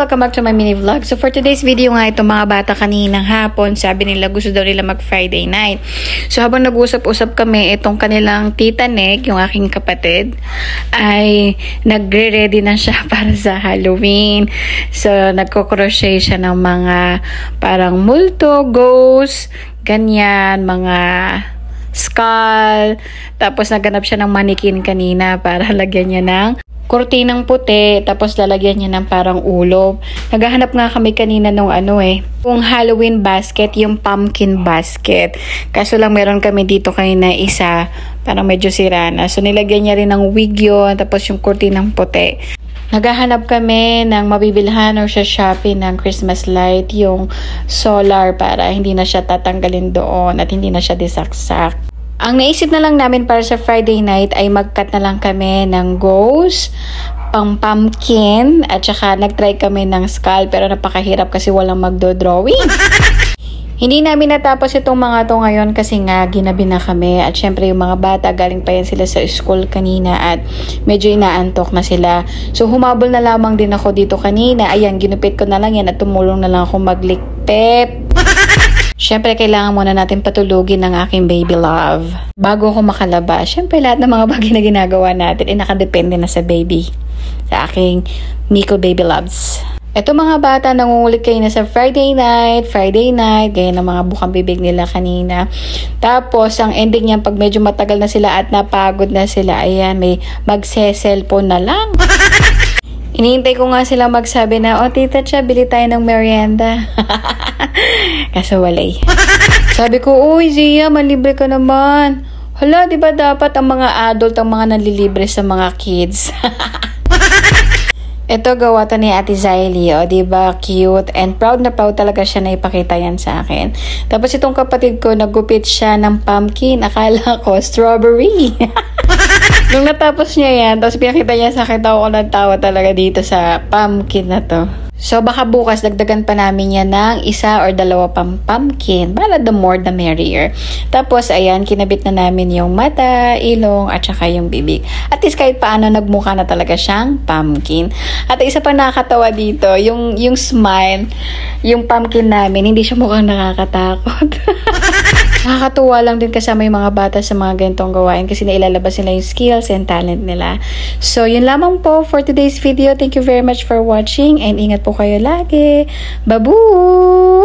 welcome back to my mini vlog. So for today's video nga, ito mga bata kaninang hapon, sabi nila gusto daw nila mag Friday night. So habang nag-usap-usap kami, itong kanilang tita Nek, yung aking kapatid, ay nagre-ready na siya para sa Halloween. So nagko-crochet siya ng mga parang multo, ghost, ganyan, mga skull. Tapos naganap siya ng manikin kanina para lagyan niya ng kurtinang puti, tapos lalagyan niya ng parang ulob. Naghahanap nga kami kanina nung yung Halloween basket, yung pumpkin basket. Kaso lang meron kami dito kanina isa, parang medyo sira na. So nilagyan niya rin ng wig yun, tapos yung kurtinang puti. Naghahanap kami ng mabibilhan or sa Shopee ng Christmas light, yung solar, para hindi na siya tatanggalin doon at hindi na siya disaksak. Ang naisip na lang namin para sa Friday night ay mag-cut na lang kami ng ghost, pang pumpkin, at saka nag-try kami ng skull, pero napakahirap kasi walang magdo-drawing. Hindi namin natapos itong mga to ngayon kasi nga ginabi na kami, at syempre yung mga bata galing pa yan sila sa school kanina at medyo inaantok na sila. So humabol na lamang din ako dito kanina. Ayan, ginupit ko na lang yan at tumulong na lang ako maglikpit. Siyempre, kailangan muna natin patulugin ng aking baby love bago ako makalabas. Siyempre, lahat ng mga bagay na ginagawa natin ay nakadepende na sa baby. Sa aking Miko baby loves. Ito mga bata, nangungulit kayo na sa Friday night, gaya ng mga bukang bibig nila kanina. Tapos, ang ending niyan, pag medyo matagal na sila at napagod na sila, ayan, may magse-cellphone na lang. Iniintay ko nga sila magsabi na, "O tita Cha, bili tayo ng merienda." Kaso walay. Sabi ko, "Uy Zia, malibre ka naman." Hala, di ba dapat ang mga adult ang mga nanlilibre sa mga kids? Ito gawa to ni Ate Zaily, o diba, cute, and proud na proud talaga siya na ipakita yan sa akin. Tapos itong kapatid ko, nagupit siya ng pumpkin, akala ko strawberry. Nung natapos niya yan, tapos pinakita niya sa akin, tawa ko ng tawa talaga dito sa pumpkin na to. So baka bukas dagdagan pa namin yan ng isa or dalawa pang pumpkin. Bala the more the merrier. Tapos ayan, kinabit na namin yung mata, ilong, at saka yung bibig. At least kahit paano nagmukha na talaga siyang pumpkin. At isa pa nakakatawa dito, yung smile, yung pumpkin namin, hindi siya mukhang nakakatakot. Nakakatuwa lang din kasama yung mga bata sa mga ganitong gawain kasi nailalabas nila yung skills and talent nila. So, yun lamang po for today's video. Thank you very much for watching and ingat po kayo lagi. Babu!